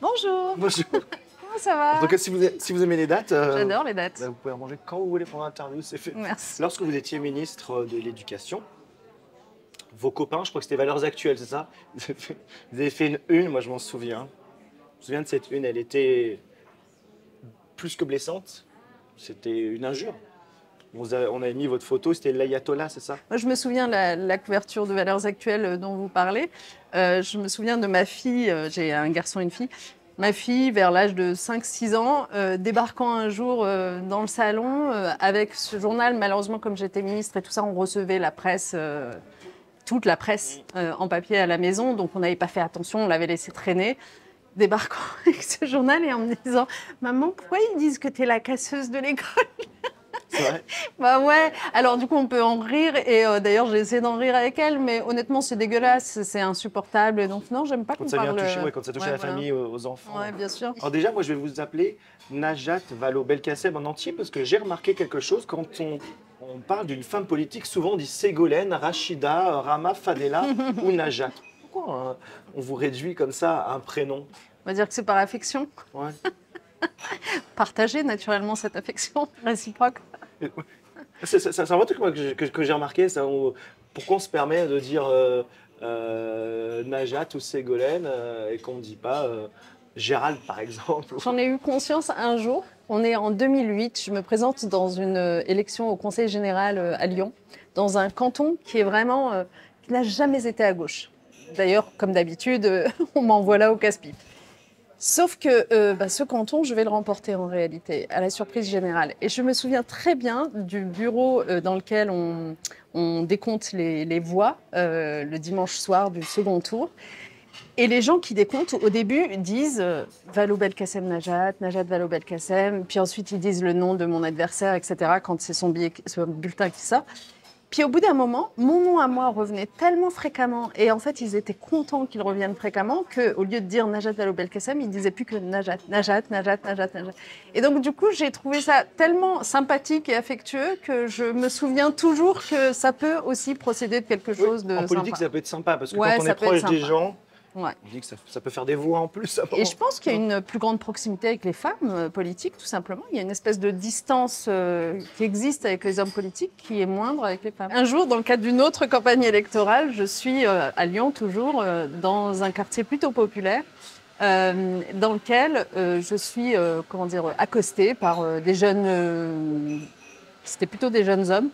Bonjour. Bonjour. Comment ça va? Donc, si vous aimez les dates, J'adore les dates. vous pouvez en manger quand vous voulez pendant l'interview, c'est fait. Merci. Lorsque vous étiez ministre de l'Éducation, vos copains, je crois que c'était Valeurs Actuelles, c'est ça? Vous avez fait une, moi je m'en souviens. Je me souviens de cette une, elle était plus que blessante. C'était une injure. On avait mis votre photo, c'était l'ayatollah, c'est ça? Moi, je me souviens de la couverture de Valeurs Actuelles dont vous parlez. Je me souviens de ma fille, j'ai un garçon et une fille. Ma fille, vers l'âge de 5-6 ans, débarquant un jour dans le salon avec ce journal. Malheureusement, comme j'étais ministre et tout ça, on recevait la presse, toute la presse en papier à la maison. Donc, on n'avait pas fait attention, on l'avait laissé traîner. Débarquant avec ce journal et en me disant « Maman, pourquoi ils disent que tu es la casseuse de l'école ?» C'est vrai? Bah ouais, alors du coup on peut en rire et d'ailleurs j'ai essayé d'en rire avec elle, mais honnêtement c'est dégueulasse, c'est insupportable, donc non, j'aime pas qu'on Quand ça vient parle... toucher, quand ça touche à la famille, aux enfants. Ouais, bien sûr. Alors déjà, moi je vais vous appeler Najat Vallaud-Belkacem en entier parce que j'ai remarqué quelque chose quand on parle d'une femme politique, souvent on dit Ségolène, Rachida, Rama, Fadela ou Najat. Pourquoi on vous réduit comme ça à un prénom? On va dire que c'est par affection, Ouais. partager naturellement cette affection réciproque. C'est un vrai truc moi, que j'ai remarqué. Pourquoi on se permet de dire Najat ou Ségolène et qu'on ne dit pas Gérald, par exemple? J'en ai eu conscience un jour, on est en 2008, je me présente dans une élection au Conseil général à Lyon, dans un canton qui est vraiment, qui n'a jamais été à gauche. D'ailleurs, comme d'habitude, on m'envoie là au casse-pipe. Sauf que ce canton, je vais le remporter en réalité, à la surprise générale. Et je me souviens très bien du bureau dans lequel on décompte les voix le dimanche soir du second tour. Et les gens qui décomptent, au début, disent Vallaud-Belkacem Najat, Najat Vallaud-Belkacem, puis ensuite ils disent le nom de mon adversaire, etc., quand c'est son bulletin qui sort. Puis au bout d'un moment, mon nom à moi revenait tellement fréquemment, et en fait ils étaient contents qu'il revienne fréquemment, qu'au lieu de dire Najat Vallaud-Belkacem, ils ne disaient plus que Najat, Najat, Najat, Najat, Najat. Et donc du coup j'ai trouvé ça tellement sympathique et affectueux que je me souviens toujours que ça peut aussi procéder de quelque chose de En politique, sympa. ça peut être sympa parce que Ouais, quand on ça est peut être proche des sympa. gens, Ouais. on dit que ça peut faire des voix en plus. Et je pense qu'il y a une plus grande proximité avec les femmes politiques, tout simplement. Il y a une espèce de distance qui existe avec les hommes politiques qui est moindre avec les femmes. Un jour, dans le cadre d'une autre campagne électorale, je suis à Lyon, toujours, dans un quartier plutôt populaire, dans lequel je suis accostée par des jeunes... c'était plutôt des jeunes hommes.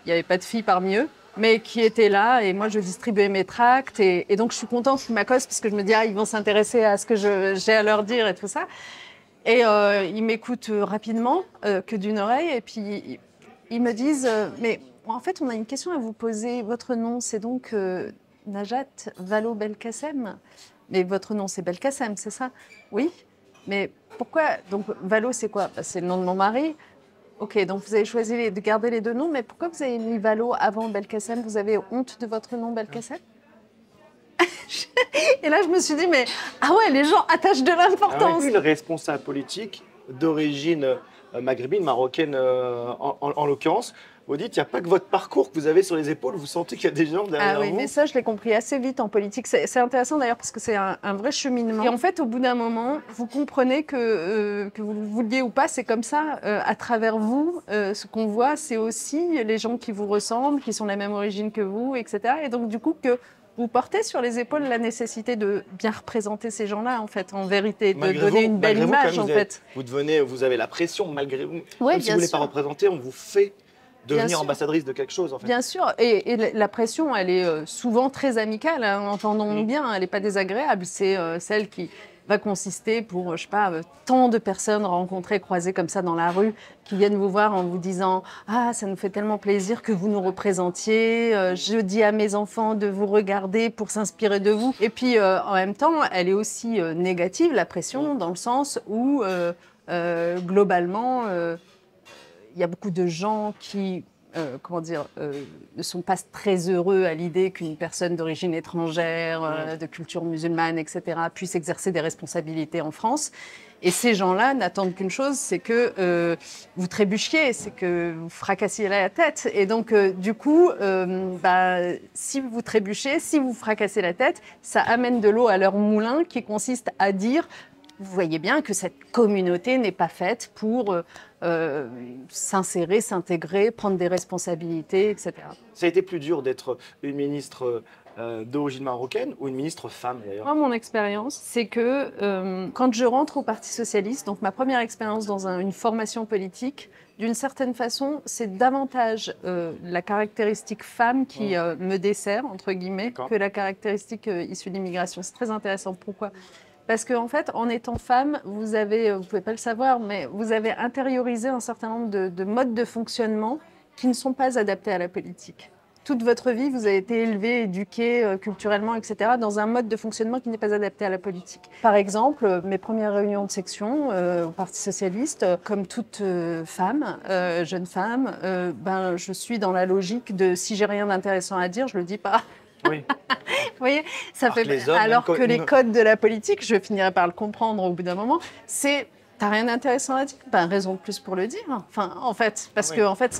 Il n'y avait pas de filles parmi eux, mais qui étaient là, et moi je distribuais mes tracts, et donc je suis contente qu'ils m'accostent parce que je me dis ils vont s'intéresser à ce que j'ai à leur dire et tout ça. Et ils m'écoutent rapidement, que d'une oreille, et puis ils me disent mais en fait on a une question à vous poser, votre nom c'est donc Najat Vallaud-Belkacem, mais votre nom c'est Belkacem, c'est ça? Oui, mais pourquoi, donc Vallaud c'est quoi? C'est le nom de mon mari. Ok, donc vous avez choisi de garder les deux noms, mais pourquoi vous avez mis Vallaud avant Belkacem? Vous avez honte de votre nom Belkacem? Et là, je me suis dit, mais ah ouais, les gens attachent de l'importance. Une responsable politique d'origine maghrébine, marocaine en l'occurrence, vous dites, il n'y a pas que votre parcours que vous avez sur les épaules, vous sentez qu'il y a des gens derrière Ah oui, vous. mais ça, je l'ai compris assez vite en politique. C'est intéressant d'ailleurs parce que c'est un vrai cheminement. Et en fait, au bout d'un moment, vous comprenez que vous le vouliez ou pas, c'est comme ça. À travers vous, ce qu'on voit, c'est aussi les gens qui vous ressemblent, qui sont la même origine que vous, etc. Et donc, du coup, que vous portez sur les épaules la nécessité de bien représenter ces gens-là, en fait, en vérité, de donner une belle image, en fait. Vous avez la pression, malgré vous. Ouais, même si vous ne voulez pas représenter, on vous fait devenir ambassadrice de quelque chose, en fait. Bien sûr, et la pression, elle est souvent très amicale, hein, entendons-nous bien, elle n'est pas désagréable. C'est celle qui va consister pour, je sais pas, tant de personnes rencontrées, croisées comme ça dans la rue, qui viennent vous voir en vous disant « Ah, ça nous fait tellement plaisir que vous nous représentiez, je dis à mes enfants de vous regarder pour s'inspirer de vous ». Et puis, en même temps, elle est aussi négative, la pression, dans le sens où, globalement, il y a beaucoup de gens qui ne sont pas très heureux à l'idée qu'une personne d'origine étrangère, de culture musulmane, etc., puisse exercer des responsabilités en France. Et ces gens-là n'attendent qu'une chose, c'est que vous trébuchiez, c'est que vous fracassiez la tête. Et donc, du coup, si vous trébuchez, si vous fracassez la tête, ça amène de l'eau à leur moulin qui consiste à dire vous voyez bien que cette communauté n'est pas faite pour s'insérer, s'intégrer, prendre des responsabilités, etc. Ça a été plus dur d'être une ministre d'origine marocaine ou une ministre femme d'ailleurs? Moi, mon expérience, c'est que quand je rentre au Parti socialiste, donc ma première expérience dans une formation politique, d'une certaine façon, c'est davantage la caractéristique femme qui me dessert, entre guillemets, que la caractéristique issue de l'immigration. C'est très intéressant. Pourquoi ? Parce qu'en fait, en étant femme, vous avez, vous pouvez pas le savoir, mais vous avez intériorisé un certain nombre de modes de fonctionnement qui ne sont pas adaptés à la politique. Toute votre vie, vous avez été élevé, éduqué culturellement, etc., dans un mode de fonctionnement qui n'est pas adapté à la politique. Par exemple, mes premières réunions de section au Parti socialiste, comme toute femme, jeune femme, ben, je suis dans la logique de si j'ai rien d'intéressant à dire, je le dis pas. Oui. Vous voyez, ça Alors fait que les hommes, alors même que les codes de la politique, je finirai par le comprendre au bout d'un moment, c'est t'as rien d'intéressant à dire, ben raison de plus pour le dire. Enfin, en fait, parce que en fait,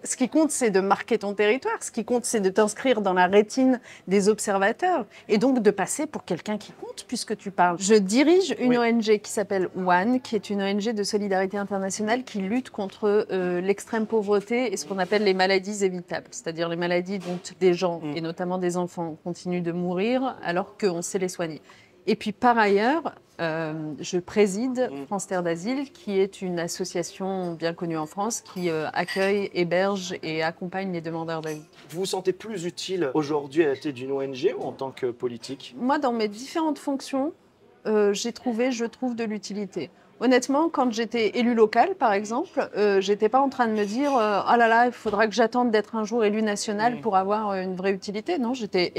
ce qui compte, c'est de marquer ton territoire. Ce qui compte, c'est de t'inscrire dans la rétine des observateurs et donc de passer pour quelqu'un qui compte puisque tu parles. Je dirige une ONG qui s'appelle ONE, qui est une ONG de solidarité internationale qui lutte contre l'extrême pauvreté et ce qu'on appelle les maladies évitables, c'est-à-dire les maladies dont des gens et notamment des enfants continuent de mourir alors qu'on sait les soigner. Et puis par ailleurs, je préside France Terre d'Asile, qui est une association bien connue en France qui accueille, héberge et accompagne les demandeurs d'asile. Vous vous sentez plus utile aujourd'hui à la tête d'une ONG ou en tant que politique? Moi, dans mes différentes fonctions, je trouve de l'utilité. Honnêtement, quand j'étais élue locale, par exemple, j'étais pas en train de me dire oh là là, il faudra que j'attende d'être un jour élue nationale pour avoir une vraie utilité. Non, j'étais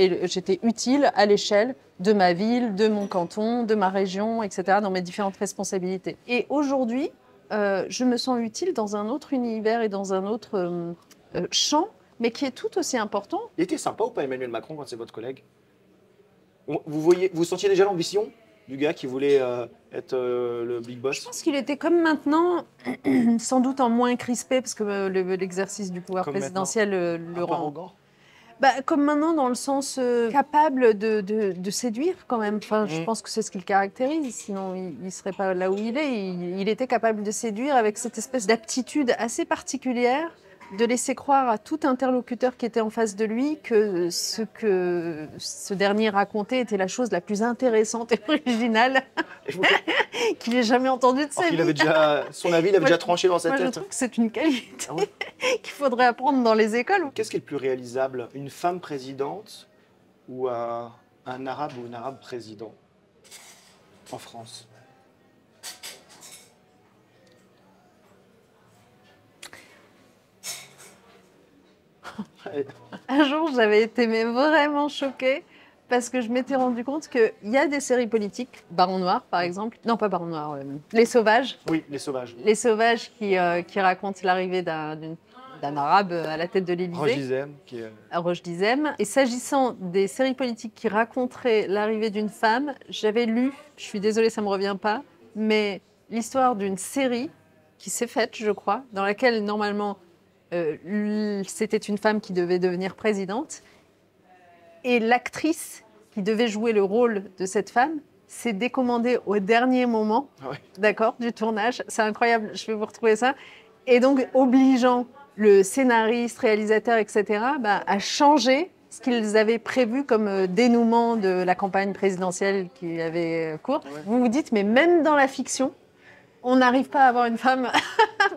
utile à l'échelle de ma ville, de mon canton, de ma région, etc., dans mes différentes responsabilités. Et aujourd'hui, je me sens utile dans un autre univers et dans un autre champ, mais qui est tout aussi important. Il était sympa ou pas Emmanuel Macron quand c'est votre collègue? Vous sentiez déjà l'ambition du gars qui voulait être le big boss? Je pense qu'il était comme maintenant, sans doute en moins crispé, parce que l'exercice du pouvoir présidentiel le rend arrogant. Bah, comme maintenant, dans le sens capable de séduire quand même. Enfin, je pense que c'est ce qui le caractérise, sinon il ne serait pas là où il est. Il était capable de séduire avec cette espèce d'aptitude assez particulière de laisser croire à tout interlocuteur qui était en face de lui que ce dernier racontait était la chose la plus intéressante et originale qu'il ait jamais entendue de sa vie. Son avis, il avait déjà tranché dans sa tête. Je trouve que c'est une qualité qu'il faudrait apprendre dans les écoles. Qu'est-ce qui est le plus réalisable? Une femme présidente ou un arabe ou une arabe président en France? Un jour, j'avais été vraiment choquée parce que je m'étais rendu compte qu'il y a des séries politiques, Baron Noir par exemple, non pas Baron Noir, Les Sauvages. Oui, Les Sauvages. Les Sauvages qui racontent l'arrivée d'un arabe à la tête de l'Élysée. Roche Dizem. Roche Dizem. Et s'agissant des séries politiques qui raconteraient l'arrivée d'une femme, j'avais lu, je suis désolée, ça ne me revient pas, mais l'histoire d'une série qui s'est faite, je crois, dans laquelle normalement c'était une femme qui devait devenir présidente et l'actrice qui devait jouer le rôle de cette femme s'est décommandée au dernier moment, d'accord, du tournage. C'est incroyable, je vais vous retrouver ça. Et donc, obligeant le scénariste, réalisateur, etc., à changer ce qu'ils avaient prévu comme dénouement de la campagne présidentielle qui avait cours. Vous vous dites, mais même dans la fiction, on n'arrive pas à avoir une femme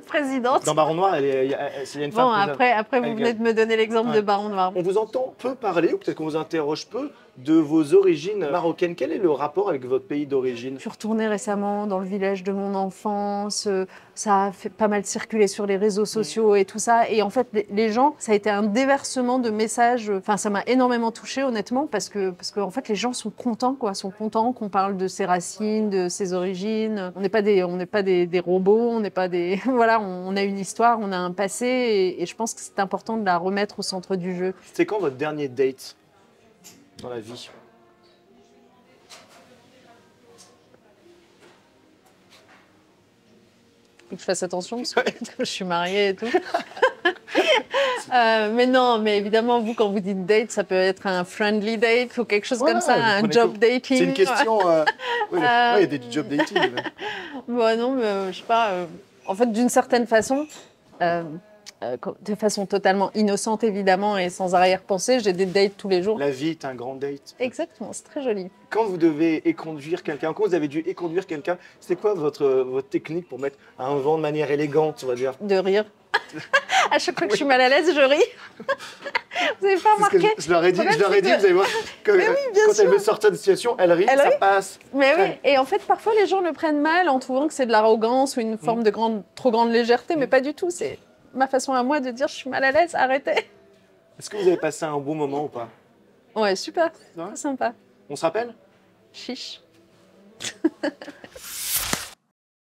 présidente. Dans Baron Noir, il y a une femme présidente. Après vous venez de me donner l'exemple de Baron Noir. On vous entend peu parler, ou peut-être qu'on vous interroge peu, de vos origines marocaines. Quel est le rapport avec votre pays d'origine? Je suis retournée récemment dans le village de mon enfance. Ça a fait pas mal circuler sur les réseaux sociaux et tout ça. Et en fait, les gens, ça a été un déversement de messages. Enfin, ça m'a énormément touchée, honnêtement, parce que en fait, les gens sont contents, quoi. Sont contents qu'on parle de ses racines, de ses origines. On n'est pas des robots. On n'est pas des voilà. On a une histoire, on a un passé, et je pense que c'est important de la remettre au centre du jeu. C'était quand votre dernier date dans la vie? Faut que je fasse attention parce que je suis mariée et tout. Mais non, mais évidemment, vous, quand vous dites date, ça peut être un friendly date ou quelque chose comme ça, un job dating. C'est une question Ouais, il y a des job dating. Bon, non, mais je sais pas. En fait, d'une certaine façon, de façon totalement innocente évidemment et sans arrière-pensée, j'ai des dates tous les jours. La vie est un grand date. Exactement, c'est très joli. Quand vous devez éconduire quelqu'un, quand vous avez dû éconduire quelqu'un, c'est quoi votre technique pour mettre un vent de manière élégante, on va dire? De rire. À chaque fois que je suis mal à l'aise, je ris. Vous n'avez pas remarqué? Je leur ai dit, vous allez voir, quand elle veut sortir de situation, elle rit, ça passe. Mais oui, et en fait, parfois les gens le prennent mal en trouvant que c'est de l'arrogance ou une forme de trop grande légèreté, mais pas du tout. C'est ma façon à moi de dire je suis mal à l'aise, arrêtez. Est-ce que vous avez passé un bon moment ou pas? Ouais, super, très sympa. On se rappelle? Chiche.